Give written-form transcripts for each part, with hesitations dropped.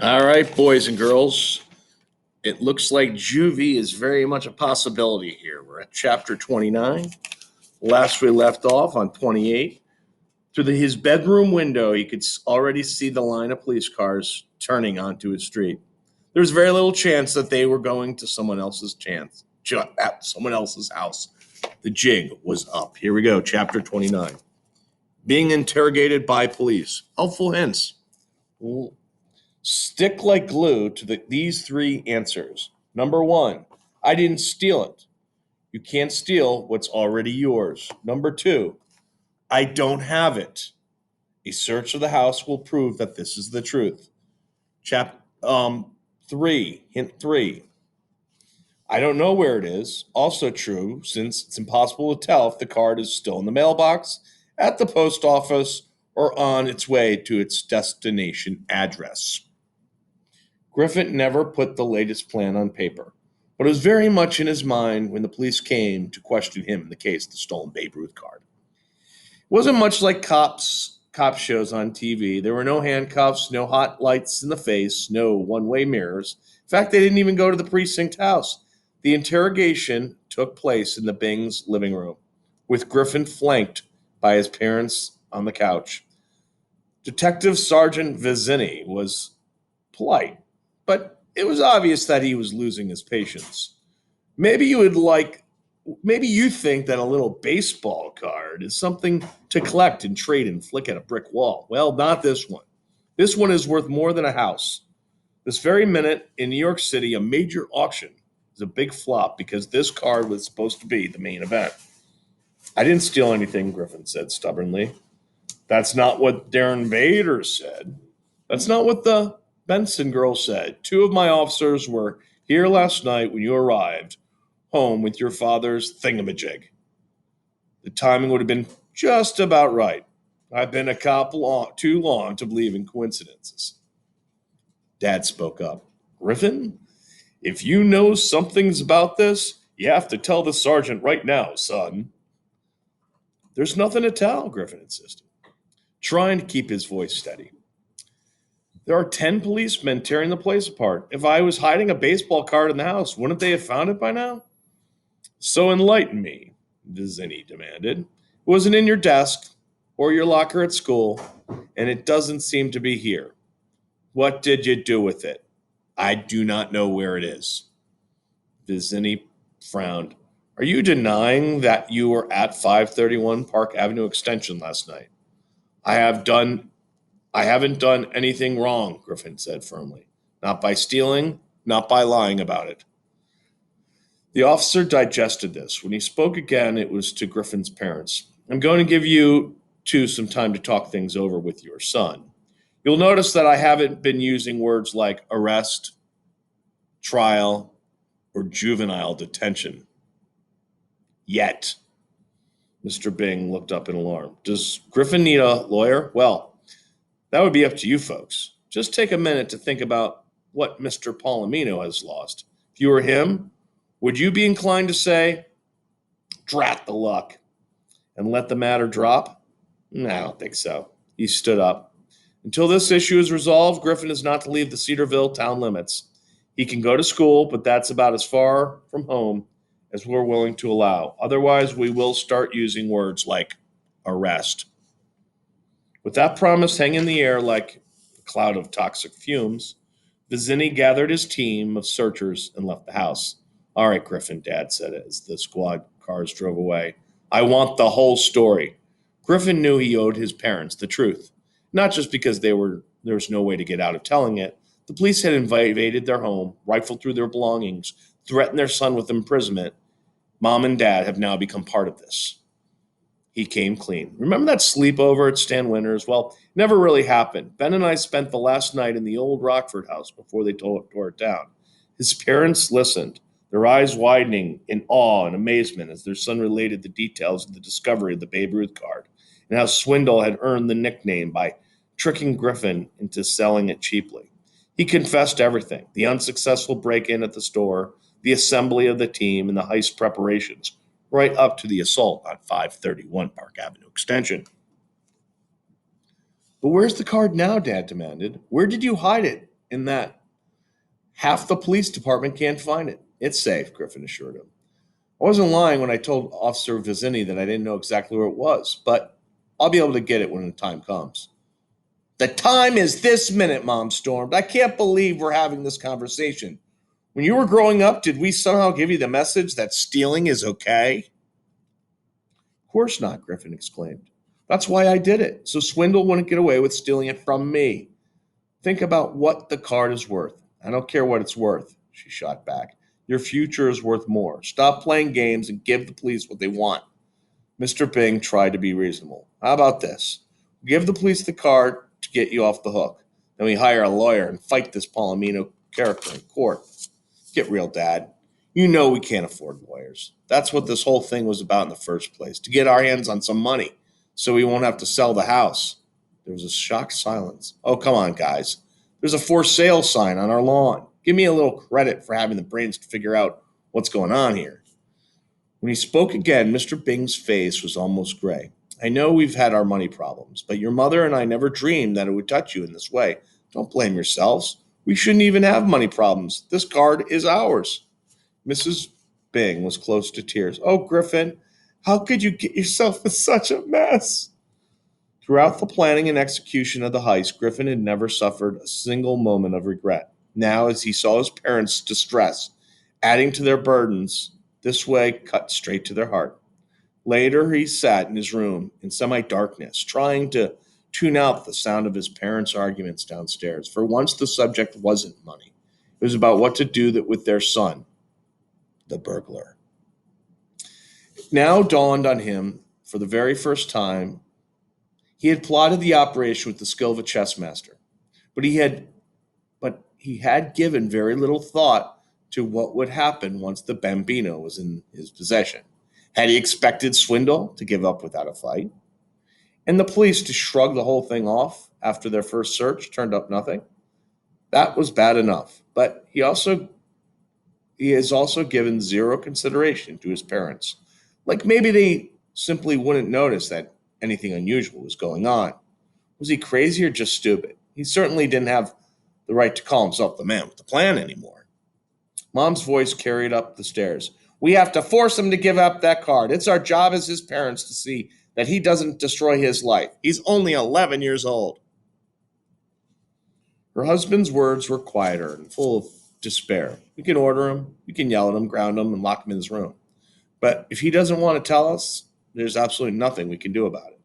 All right, boys and girls. It looks like juvie is very much a possibility here. We're at chapter 29. Last we left off on 28. Through his bedroom window, he could already see the line of police cars turning onto his street. There was very little chance that they were going to at someone else's house. The jig was up. Here we go, chapter 29. Being interrogated by police. Helpful hints. Stick like glue to these three answers. Number one, I didn't steal it. You can't steal what's already yours. Number two, I don't have it. A search of the house will prove that this is the truth. Chap Three, hint three. I don't know where it is. Also true, since it's impossible to tell if the card is still in the mailbox, at the post office, or on its way to its destination address. Griffin never put the latest plan on paper, but it was very much in his mind when the police came to question him in the case of the stolen Babe Ruth card. It wasn't much like cop shows on TV. There were no handcuffs, no hot lights in the face, no one-way mirrors. In fact, they didn't even go to the precinct house. The interrogation took place in the Bing's living room, with Griffin flanked by his parents on the couch. Detective Sergeant Vizzini was polite, but it was obvious that he was losing his patience. Maybe you would like Maybe you think that a little baseball card is something to collect and trade and flick at a brick wall. Well, not this one. This one is worth more than a house. This very minute in New York City, a major auction is a big flop because this card was supposed to be the main event. I didn't steal anything, Griffin said stubbornly. That's not what Darren Vader said. That's not what the Benson girl said. Two of my officers were here last night when you arrived home with your father's thingamajig. The timing would have been just about right. I've been a cop too long to believe in coincidences. Dad spoke up. Griffin, if you know something's about this, you have to tell the sergeant right now, son. There's nothing to tell, Griffin insisted, trying to keep his voice steady. There are 10 policemen tearing the place apart. If I was hiding a baseball card in the house, wouldn't they have found it by now? So enlighten me, Vizzini demanded. It wasn't in your desk or your locker at school, and it doesn't seem to be here. What did you do with it? I do not know where it is. Vizzini frowned. Are you denying that you were at 531 Park Avenue Extension last night? I have done I haven't done anything wrong, Griffin said firmly. Not by stealing, not by lying about it. The officer digested this. When he spoke again, it was to Griffin's parents. I'm going to give you two some time to talk things over with your son. You'll notice that I haven't been using words like arrest, trial, or juvenile detention. Yet. Mr. Bing looked up in alarm. Does Griffin need a lawyer? Well, that would be up to you folks. Just take a minute to think about what Mr. Palomino has lost. If you were him, would you be inclined to say, drat the luck, and let the matter drop? No, I don't think so. He stood up. Until this issue is resolved, Griffin is not to leave the Cedarville town limits. He can go to school, but that's about as far from home as we're willing to allow. Otherwise, we will start using words like arrest. With that promise hanging in the air like a cloud of toxic fumes, Vizzini gathered his team of searchers and left the house. All right, Griffin, Dad said as the squad cars drove away. I want the whole story. Griffin knew he owed his parents the truth, not just because there was no way to get out of telling it. The police had invaded their home, rifled through their belongings, threatened their son with imprisonment. Mom and Dad have now become part of this. He came clean. Remember that sleepover at Stan Winter's? Well, it never really happened. Ben and I spent the last night in the old Rockford house before they tore it down. His parents listened, their eyes widening in awe and amazement as their son related the details of the discovery of the Babe Ruth card and how Swindle had earned the nickname by tricking Griffin into selling it cheaply. He confessed everything: the unsuccessful break-in at the store, the assembly of the team, and the heist preparations, right up to the assault on 531 Park Avenue Extension. But where's the card now? Dad demanded. Where did you hide it? in that half the police department can't find it. It's safe, Griffin assured him. I wasn't lying when I told Officer Vizzini that I didn't know exactly where it was, but I'll be able to get it when the time comes. The time is this minute, Mom stormed. I can't believe we're having this conversation. When you were growing up, did we somehow give you the message that stealing is okay? Of course not, Griffin exclaimed. That's why I did it, so Swindle wouldn't get away with stealing it from me. Think about what the card is worth. I don't care what it's worth, she shot back. Your future is worth more. Stop playing games and give the police what they want. Mr. Bing tried to be reasonable. How about this? Give the police the card to get you off the hook. Then we hire a lawyer and fight this Palomino character in court. Get real, Dad. You know we can't afford lawyers. That's what this whole thing was about in the first place, to get our hands on some money so we won't have to sell the house. There was a shocked silence. Oh, come on, guys. There's a for sale sign on our lawn. Give me a little credit for having the brains to figure out what's going on here. When he spoke again, Mr. Bing's face was almost gray. I know we've had our money problems, but your mother and I never dreamed that it would touch you in this way. Don't blame yourselves. We shouldn't even have money problems. This card is ours. Mrs. Bing was close to tears. Oh, Griffin, how could you get yourself in such a mess? Throughout the planning and execution of the heist, Griffin had never suffered a single moment of regret. Now, as he saw his parents' distress, adding to their burdens, this way cut straight to their heart. Later, he sat in his room in semi-darkness, trying to tune out the sound of his parents' arguments downstairs. For once, the subject wasn't money. It was about what to do with their son, the burglar. It now dawned on him, for the very first time, he had plotted the operation with the skill of a chess master, but he had given very little thought to what would happen once the Bambino was in his possession. Had he expected Swindle to give up without a fight? And the police to shrug the whole thing off after their first search turned up nothing? That was bad enough, but he has also given zero consideration to his parents. Like maybe they simply wouldn't notice that anything unusual was going on. Was he crazy or just stupid? He certainly didn't have the right to call himself the man with the plan anymore. Mom's voice carried up the stairs. We have to force him to give up that card. It's our job as his parents to see that he doesn't destroy his life. He's only 11 years old. Her husband's words were quieter and full of despair. We can order him, we can yell at him, ground him, and lock him in his room. But if he doesn't want to tell us, there's absolutely nothing we can do about it.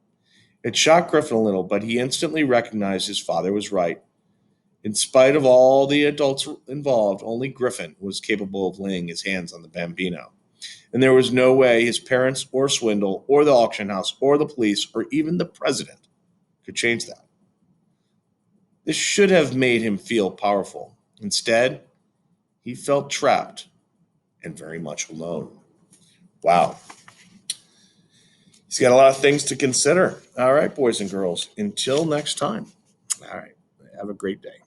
It shocked Griffin a little, but he instantly recognized his father was right. In spite of all the adults involved, only Griffin was capable of laying his hands on the Bambino. And there was no way his parents or Swindle or the auction house or the police or even the president could change that. This should have made him feel powerful. Instead, he felt trapped and very much alone. Wow. He's got a lot of things to consider. All right, boys and girls. Until next time. All right. Have a great day.